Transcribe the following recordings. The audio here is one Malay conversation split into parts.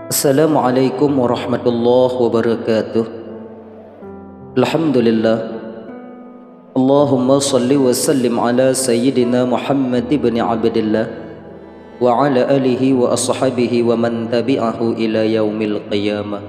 Assalamualaikum warahmatullahi wabarakatuh. Alhamdulillah. Allahumma salli wa sallim ala sayyidina Muhammad ibn Abdillah wa ala alihi wa ashabihi wa man tabi'ahu ila yaumil qiyamah.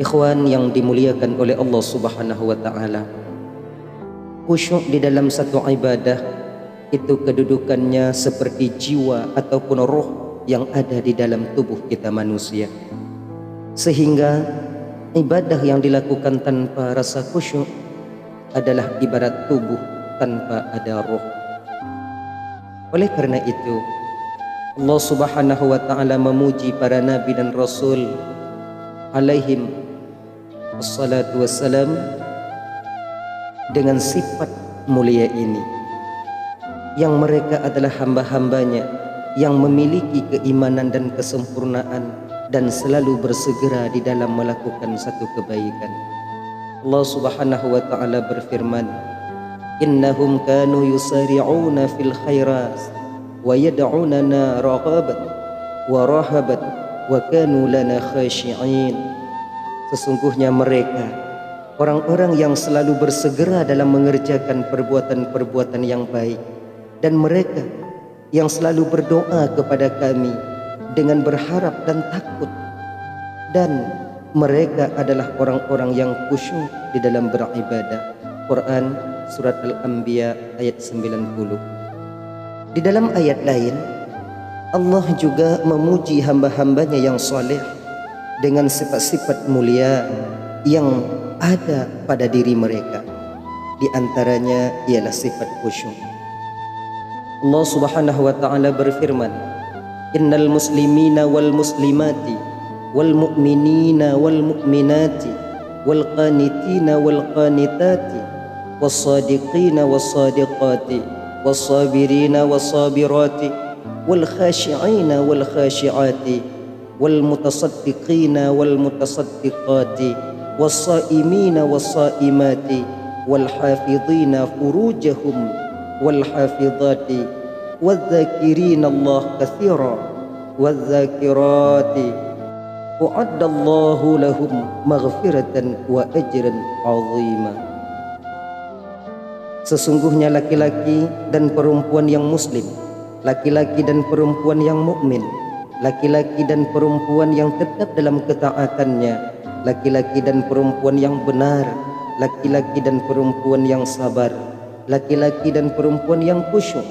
Ikhwan yang dimuliakan oleh Allah Subhanahu wa taala, khusyuk di dalam satu ibadah itu kedudukannya seperti jiwa ataupun roh yang ada di dalam tubuh kita manusia, sehingga ibadah yang dilakukan tanpa rasa khusyuk adalah ibarat tubuh tanpa ada roh. Oleh karena itu Allah Subhanahu wa ta'ala memuji para nabi dan rasul alaihim assalatu wassalam dengan sifat mulia ini, yang mereka adalah hamba-hambanya yang memiliki keimanan dan kesempurnaan dan selalu bersegera di dalam melakukan satu kebaikan. Allah Subhanahu wa ta'ala berfirman, innahum kanu yusari'una fil khairat wa yad'unana raghaban wa rahaban wa kanu lana khashi'in. Sesungguhnya mereka orang-orang yang selalu bersegera dalam mengerjakan perbuatan-perbuatan yang baik, dan mereka yang selalu berdoa kepada kami dengan berharap dan takut, dan mereka adalah orang-orang yang khusyuk di dalam beribadah. Quran surat Al-Anbiya ayat 90. Di dalam ayat lain Allah juga memuji hamba-hambanya yang saleh dengan sifat-sifat mulia yang ada pada diri mereka. Di antaranya ialah sifat khusyuk. Allah Subhanahu wa ta'ala berfirman, innal muslimina wal muslimati wal mu'minina wal mu'minati wal qanitina wal qanitati was sadiqina was sadiqati was sabirina was sabirati wal khashi'ina wal khashi'ati wal mutasaddiqina wal mutasaddiqati was saimina was saimati wal hafidhina furujahum wal hafidhati wadh-dhakirina Allah katsira wadh-dhakirati wa'addallahu lahum maghfiratan wa ajran 'azima. Sesungguhnya laki-laki dan perempuan yang muslim, laki-laki dan perempuan yang mukmin, laki-laki dan perempuan yang tetap dalam ketaatannya, laki-laki dan perempuan yang benar, laki-laki dan perempuan yang sabar, laki-laki dan perempuan yang khusyuk,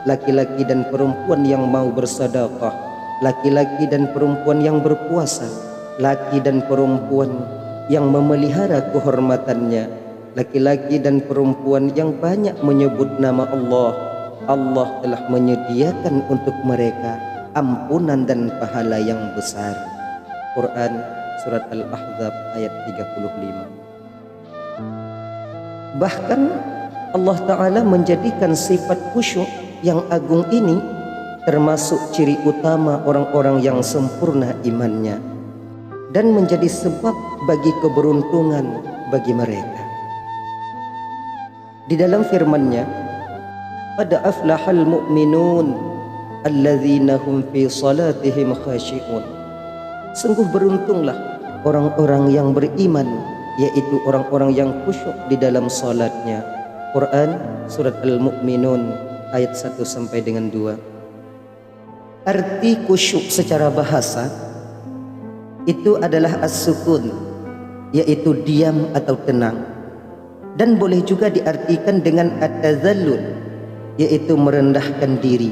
laki-laki dan perempuan yang mau bersedekah, laki-laki dan perempuan yang berpuasa, laki dan perempuan yang memelihara kehormatannya, laki-laki dan perempuan yang banyak menyebut nama Allah. Allah telah menyediakan untuk mereka ampunan dan pahala yang besar. Quran surat Al-Ahzab ayat 35. Bahkan Allah Ta'ala menjadikan sifat khusyuk yang agung ini termasuk ciri utama orang-orang yang sempurna imannya, dan menjadi sebab bagi keberuntungan bagi mereka. Di dalam firman-Nya, qad aflahal mu'minun alladzina hum fi salatihim khashi'un. Sungguh beruntunglah orang-orang yang beriman, yaitu orang-orang yang khusyuk di dalam salatnya. Quran surat Al-Mu'minun ayat 1 sampai dengan 2. Arti khusyuk secara bahasa itu adalah as-sukun, yaitu diam atau tenang, dan boleh juga diartikan dengan at-tazallul, yaitu merendahkan diri.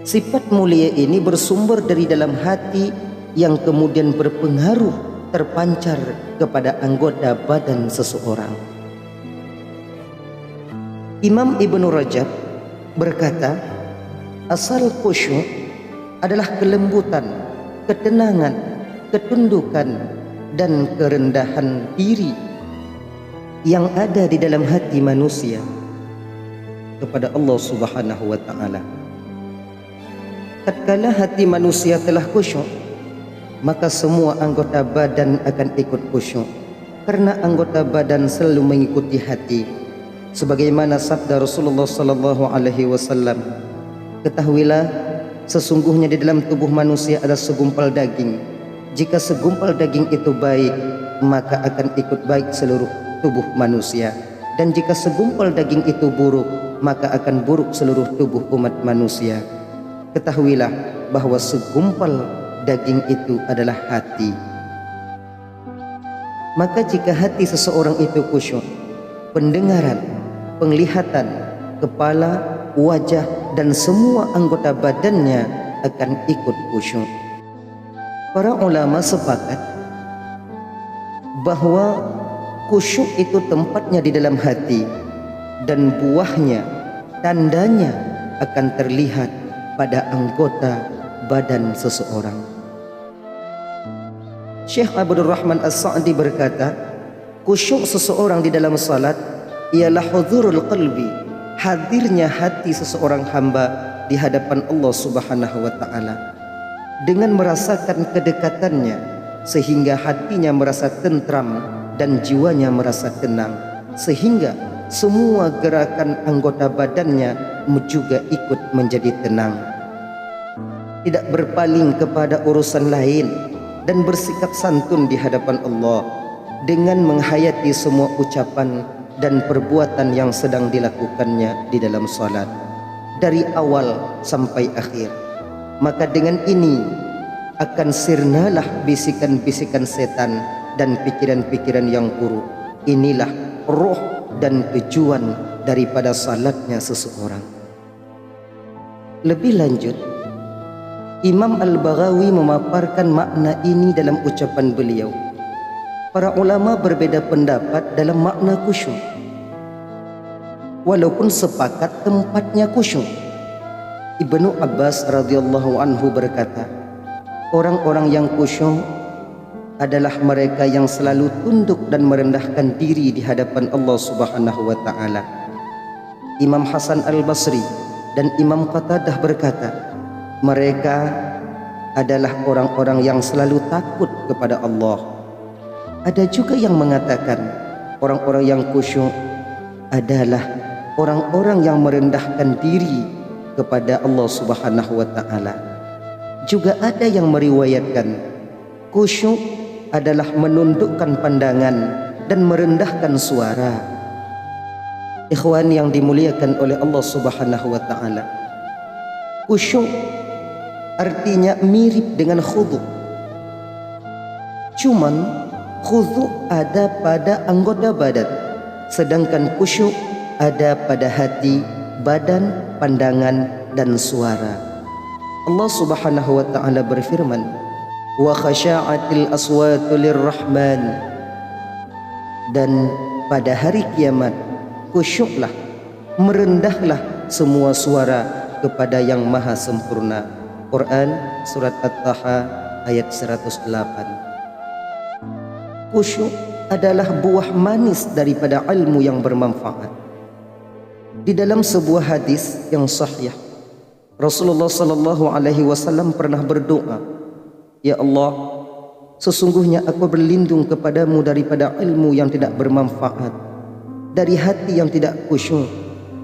Sifat mulia ini bersumber dari dalam hati yang kemudian berpengaruh terpancar kepada anggota badan seseorang. Imam Ibnu Rajab berkata, asal khusyuk adalah kelembutan, ketenangan, ketundukan, dan kerendahan diri yang ada di dalam hati manusia kepada Allah Subhanahu wa ta'ala. Tatkala hati manusia telah khusyuk, maka semua anggota badan akan ikut khusyuk, karena anggota badan selalu mengikuti hati. Sebagaimana sabda Rasulullah sallallahu alaihi wasallam, ketahuilah sesungguhnya di dalam tubuh manusia ada segumpal daging. Jika segumpal daging itu baik, maka akan ikut baik seluruh tubuh manusia. Dan jika segumpal daging itu buruk, maka akan buruk seluruh tubuh umat manusia. Ketahuilah bahwa segumpal daging itu adalah hati. Maka jika hati seseorang itu khusyuk, pendengaran, penglihatan, kepala, wajah dan semua anggota badannya akan ikut khusyuk. Para ulama sepakat bahwa khusyuk itu tempatnya di dalam hati, dan buahnya, tandanya akan terlihat pada anggota badan seseorang. Syekh Abdul Rahman As-Sa'di berkata, khusyuk seseorang di dalam salat ialah huzurul qalbi, hadirnya hati seseorang hamba di hadapan Allah Subhanahu wa taala, dengan merasakan kedekatannya sehingga hatinya merasa tentram dan jiwanya merasa tenang, sehingga semua gerakan anggota badannya juga ikut menjadi tenang. Tidak berpaling kepada urusan lain dan bersikap santun di hadapan Allah dengan menghayati semua ucapan dan perbuatan yang sedang dilakukannya di dalam salat dari awal sampai akhir. Maka dengan ini akan sirnalah bisikan-bisikan setan dan pikiran-pikiran yang buruk. Inilah roh dan tujuan daripada salatnya seseorang. Lebih lanjut, Imam Al-Baghawi memaparkan makna ini dalam ucapan beliau. Para ulama berbeda pendapat dalam makna khusyuk, walaupun sepakat tempatnya khusyuk. Ibnu Abbas radhiyallahu anhu berkata, orang-orang yang khusyuk adalah mereka yang selalu tunduk dan merendahkan diri di hadapan Allah Subhanahu wa taala. Imam Hasan Al-Basri dan Imam Qatadah berkata, mereka adalah orang-orang yang selalu takut kepada Allah. Ada juga yang mengatakan orang-orang yang khusyuk adalah orang-orang yang merendahkan diri kepada Allah Subhanahu wa taala. Juga ada yang meriwayatkan khusyuk adalah menundukkan pandangan dan merendahkan suara. Ikhwan yang dimuliakan oleh Allah Subhanahu wa taala, khusyuk artinya mirip dengan khudu'. Cuman khudu' ada pada anggota badan, sedangkan khusyuk ada pada hati, badan, pandangan dan suara. Allah Subhanahu wa taala berfirman, wa khasha'atil aswatu lirrahman, dan pada hari kiamat khusyuklah, merendahlah semua suara kepada yang maha sempurna. Quran surat At-Taha ayat 108. Khusyuk adalah buah manis daripada ilmu yang bermanfaat. Di dalam sebuah hadis yang sahih, Rasulullah sallallahu alaihi wasallam pernah berdoa, ya Allah, sesungguhnya aku berlindung kepadamu daripada ilmu yang tidak bermanfaat, dari hati yang tidak khusyuk,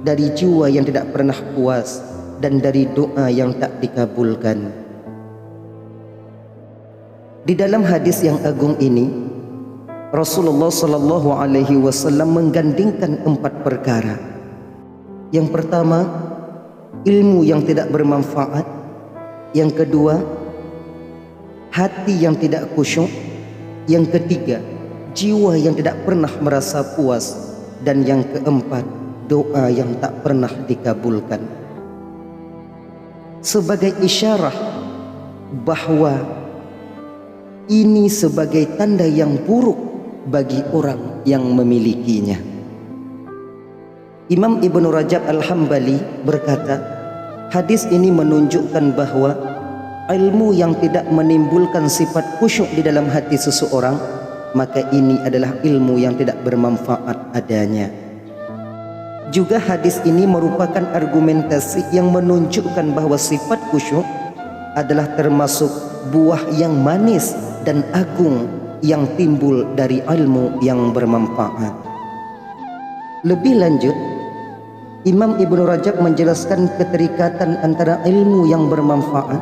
dari jiwa yang tidak pernah puas, dan dari doa yang tak dikabulkan. Di dalam hadis yang agung ini, Rasulullah sallallahu alaihi wasallam menggandingkan 4 perkara. Yang pertama, ilmu yang tidak bermanfaat. Yang kedua, hati yang tidak khusyuk. Yang ketiga, jiwa yang tidak pernah merasa puas. Dan yang keempat, doa yang tak pernah dikabulkan. Sebagai isyarat bahwa ini sebagai tanda yang buruk bagi orang yang memilikinya. Imam Ibnu Rajab Al-Hambali berkata, hadis ini menunjukkan bahwa ilmu yang tidak menimbulkan sifat khusyuk di dalam hati seseorang, maka ini adalah ilmu yang tidak bermanfaat adanya. Juga hadis ini merupakan argumentasi yang menunjukkan bahwa sifat khusyuk adalah termasuk buah yang manis dan agung yang timbul dari ilmu yang bermanfaat. Lebih lanjut, Imam Ibnu Rajab menjelaskan keterikatan antara ilmu yang bermanfaat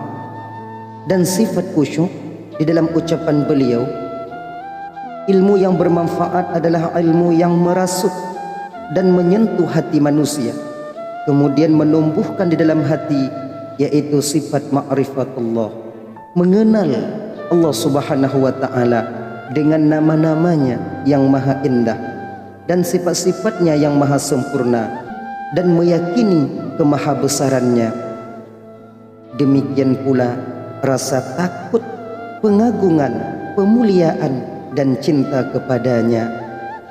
dan sifat khusyuk di dalam ucapan beliau. Ilmu yang bermanfaat adalah ilmu yang merasuk dan menyentuh hati manusia, kemudian menumbuhkan di dalam hati, yaitu sifat ma'rifatullah, mengenal Allah Subhanahu wa ta'ala dengan nama-namanya yang maha indah dan sifat-sifatnya yang maha sempurna, dan meyakini kemahabesarannya. Demikian pula rasa takut, pengagungan, pemuliaan dan cinta kepadanya.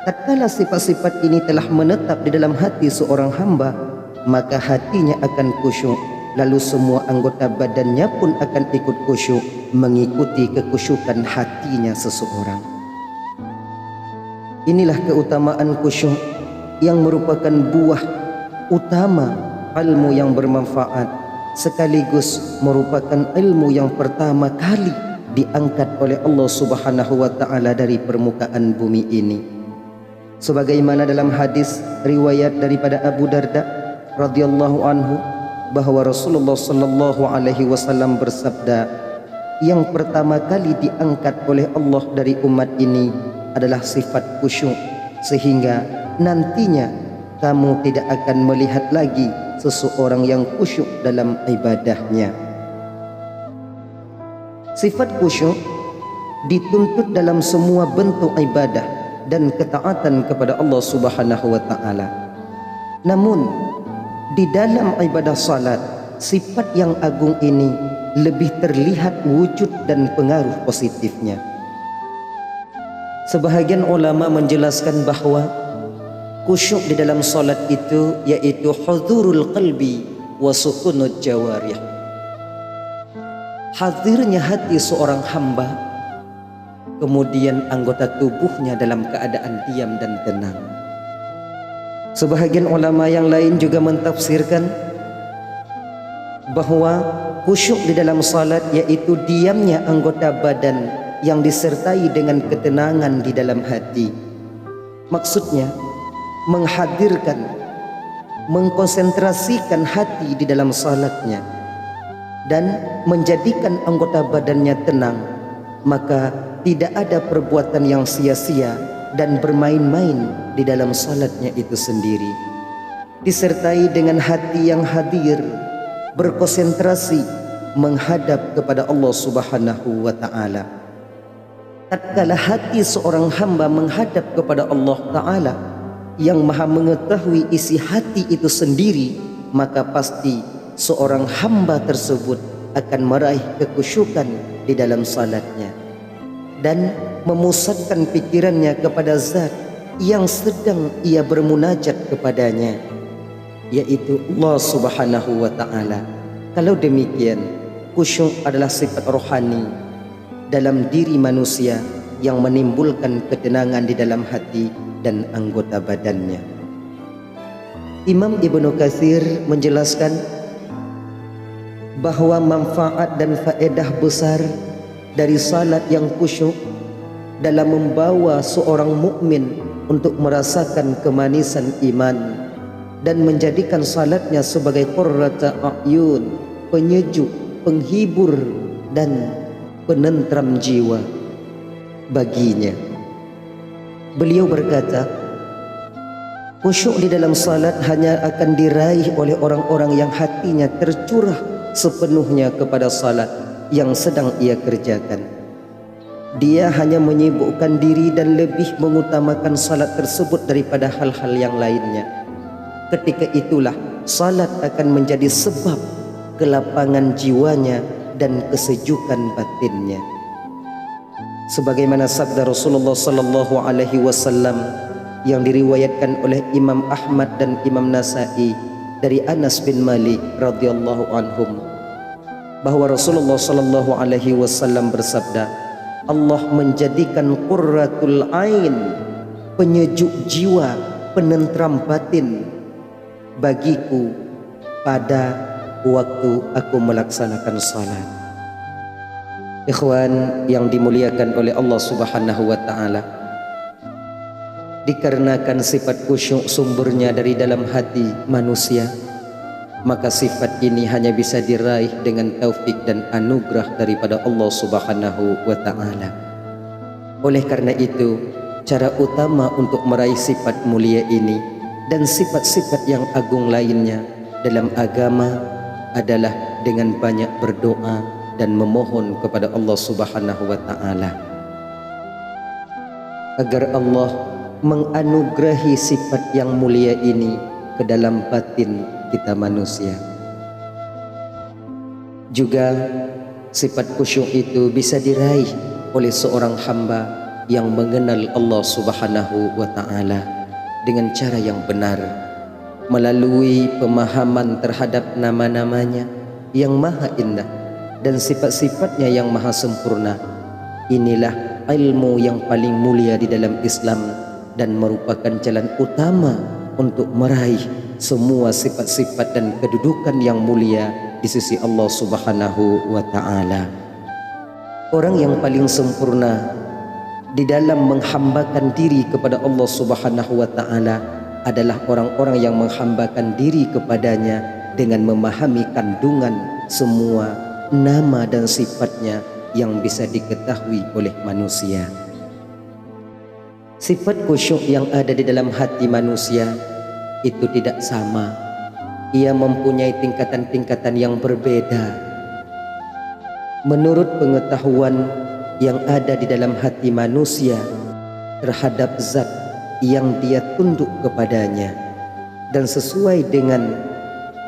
Tatkala sifat-sifat ini telah menetap di dalam hati seorang hamba, maka hatinya akan khusyuk, lalu semua anggota badannya pun akan ikut khusyuk, mengikuti kekhusyukan hatinya seseorang. Inilah keutamaan khusyuk yang merupakan buah utama ilmu yang bermanfaat, sekaligus merupakan ilmu yang pertama kali diangkat oleh Allah Subhanahu wa ta'ala dari permukaan bumi ini. Sebagaimana dalam hadis riwayat daripada Abu Darda radhiyallahu anhu, bahwa Rasulullah sallallahu alaihi wasallam bersabda, yang pertama kali diangkat oleh Allah dari umat ini adalah sifat khusyuk, sehingga nantinya kamu tidak akan melihat lagi seseorang yang khusyuk dalam ibadahnya. Sifat khusyuk dituntut dalam semua bentuk ibadah dan ketaatan kepada Allah Subhanahu wa ta'ala. Namun di dalam ibadah salat, sifat yang agung ini lebih terlihat wujud dan pengaruh positifnya. Sebahagian ulama menjelaskan bahawa khusyuk di dalam salat itu yaitu hudhurul qalbi wa sukunut jawarih. Hadirnya hati seorang hamba, kemudian anggota tubuhnya dalam keadaan diam dan tenang. Sebahagian ulama yang lain juga mentafsirkan bahawa khusyuk di dalam salat yaitu diamnya anggota badan yang disertai dengan ketenangan di dalam hati. Maksudnya menghadirkan, mengkonsentrasikan hati di dalam salatnya dan menjadikan anggota badannya tenang, maka tidak ada perbuatan yang sia-sia dan bermain-main di dalam salatnya itu sendiri. Disertai dengan hati yang hadir, berkonsentrasi menghadap kepada Allah Subhanahu wa ta'ala. Tatkala hati seorang hamba menghadap kepada Allah Ta'ala yang maha mengetahui isi hati itu sendiri, maka pasti seorang hamba tersebut akan meraih kekhusyukan di dalam salatnya dan memusatkan pikirannya kepada zat yang sedang ia bermunajat kepadanya, yaitu Allah Subhanahu wa ta'ala. Kalau demikian, khusyuk adalah sifat rohani dalam diri manusia yang menimbulkan ketenangan di dalam hati dan anggota badannya. Imam Ibnu Katsir menjelaskan bahawa manfaat dan faedah besar dari salat yang khusyuk dalam membawa seorang mukmin untuk merasakan kemanisan iman dan menjadikan salatnya sebagai qurrata a'yun, penyejuk, penghibur dan penentram jiwa baginya. Beliau berkata, khusyuk di dalam salat hanya akan diraih oleh orang-orang yang hatinya tercurah sepenuhnya kepada salat yang sedang ia kerjakan. Dia hanya menyibukkan diri dan lebih mengutamakan salat tersebut daripada hal-hal yang lainnya. Ketika itulah salat akan menjadi sebab kelapangan jiwanya dan kesejukan batinnya. Sebagaimana sabda Rasulullah sallallahu alaihi wasallam yang diriwayatkan oleh Imam Ahmad dan Imam Nasa'i dari Anas bin Malik radhiyallahu anhum, bahwa Rasulullah sallallahu alaihi wasallam bersabda, Allah menjadikan qurratul ain, penyejuk jiwa, penentram batin bagiku pada waktu aku melaksanakan salat. Ikhwan yang dimuliakan oleh Allah Subhanahu wa ta'ala, Dikarenakan sifat khusyuk sumbernya dari dalam hati manusia, maka sifat ini hanya bisa diraih dengan taufik dan anugerah daripada Allah Subhanahu wa ta'ala. Oleh karena itu, cara utama untuk meraih sifat mulia ini dan sifat-sifat yang agung lainnya dalam agama adalah dengan banyak berdoa dan memohon kepada Allah Subhanahu wa ta'ala agar Allah menganugerahi sifat yang mulia ini ke dalam batin kita manusia. Juga sifat khusyuk itu bisa diraih oleh seorang hamba yang mengenal Allah Subhanahu wa ta'ala dengan cara yang benar, melalui pemahaman terhadap nama-namanya yang maha indah dan sifat-sifatnya yang maha sempurna. Inilah ilmu yang paling mulia di dalam Islam dan merupakan jalan utama untuk meraih semua sifat-sifat dan kedudukan yang mulia di sisi Allah Subhanahu wa ta'ala. Orang yang paling sempurna di dalam menghambakan diri kepada Allah Subhanahu wa ta'ala adalah orang-orang yang menghambakan diri kepadanya dengan memahami kandungan semua nama dan sifatnya yang bisa diketahui oleh manusia. Sifat khusyuk yang ada di dalam hati manusia itu tidak sama. Ia mempunyai tingkatan-tingkatan yang berbeda. Menurut pengetahuan yang ada di dalam hati manusia terhadap zat yang dia tunduk kepadanya, dan sesuai dengan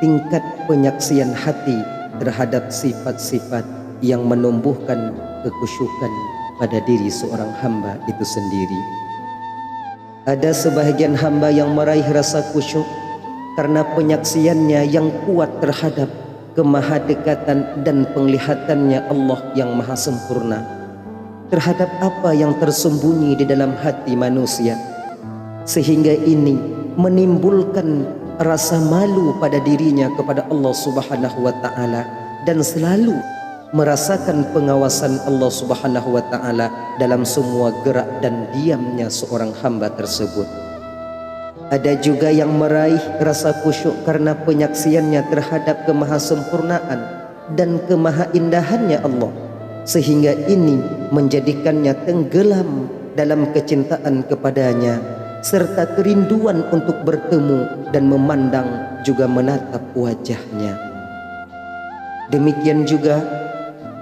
tingkat penyaksian hati terhadap sifat-sifat yang menumbuhkan kekhusyukan pada diri seorang hamba itu sendiri. Ada sebahagian hamba yang meraih rasa khusyuk karena penyaksiannya yang kuat terhadap kemahadekatan dan penglihatannya Allah yang maha sempurna terhadap apa yang tersembunyi di dalam hati manusia, sehingga ini menimbulkan rasa malu pada dirinya kepada Allah Subhanahu wa ta'ala dan selalu merasakan pengawasan Allah Subhanahu wa ta'ala dalam semua gerak dan diamnya seorang hamba tersebut. Ada juga yang meraih rasa khusyuk karena penyaksiannya terhadap kemahasempurnaan dan kemahaindahannya Allah, sehingga ini menjadikannya tenggelam dalam kecintaan kepadanya serta kerinduan untuk bertemu dan memandang juga menatap wajahnya. Demikian juga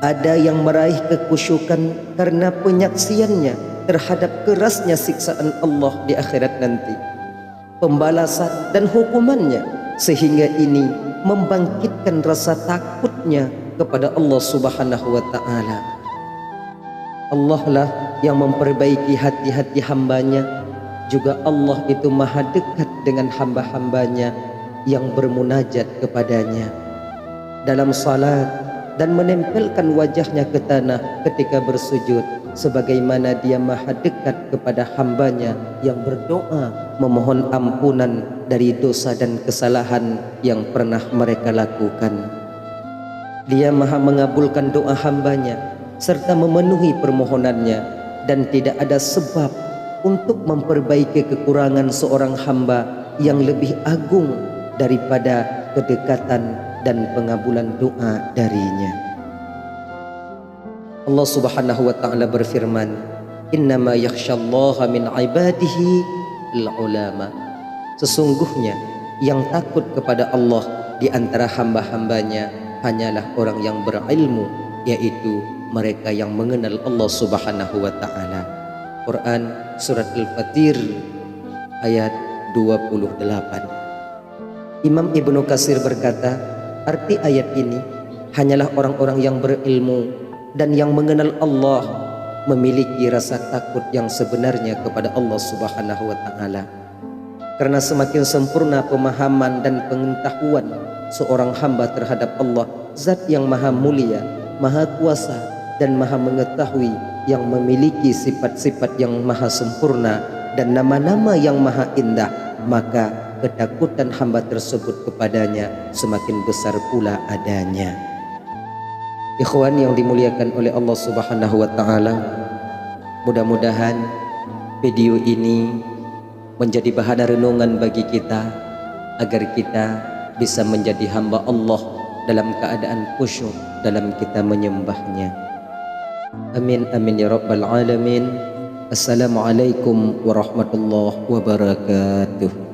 ada yang meraih kekhusyukan karena penyaksiannya terhadap kerasnya siksaan Allah di akhirat nanti, pembalasan dan hukumannya, sehingga ini membangkitkan rasa takutnya kepada Allah Subhanahu wa ta'ala. Allah lah yang memperbaiki hati-hati hambanya. Juga Allah itu maha dekat dengan hamba-hambanya yang bermunajat kepadanya dalam salat dan menempelkan wajahnya ke tanah ketika bersujud, sebagaimana dia maha dekat kepada hambanya yang berdoa memohon ampunan dari dosa dan kesalahan yang pernah mereka lakukan. Dia maha mengabulkan doa hambanya serta memenuhi permohonannya, dan tidak ada sebab untuk memperbaiki kekurangan seorang hamba yang lebih agung daripada kedekatan dan pengabulan doa darinya. Allah Subhanahu wa ta'ala berfirman, innama yakhsyallaha min ibadihi al-ulama. Sesungguhnya yang takut kepada Allah di antara hamba-hambanya hanyalah orang yang berilmu, yaitu mereka yang mengenal Allah Subhanahu wa ta'ala. Quran Surat Al-Fatir ayat 28. Imam Ibnu Katsir berkata, arti ayat ini hanyalah orang-orang yang berilmu dan yang mengenal Allah memiliki rasa takut yang sebenarnya kepada Allah Subhanahu wa ta'ala. Karena semakin sempurna pemahaman dan pengetahuan seorang hamba terhadap Allah, zat yang maha mulia, maha kuasa dan maha mengetahui, yang memiliki sifat-sifat yang maha sempurna dan nama-nama yang maha indah, maka ketakutan hamba tersebut kepadanya semakin besar pula adanya. Ikhwan yang dimuliakan oleh Allah Subhanahu wa ta'ala, mudah-mudahan video ini menjadi bahan renungan bagi kita, agar kita bisa menjadi hamba Allah dalam keadaan khusyuk dalam kita menyembahnya. Amin amin ya rabbal alamin. Assalamualaikum warahmatullahi wabarakatuh.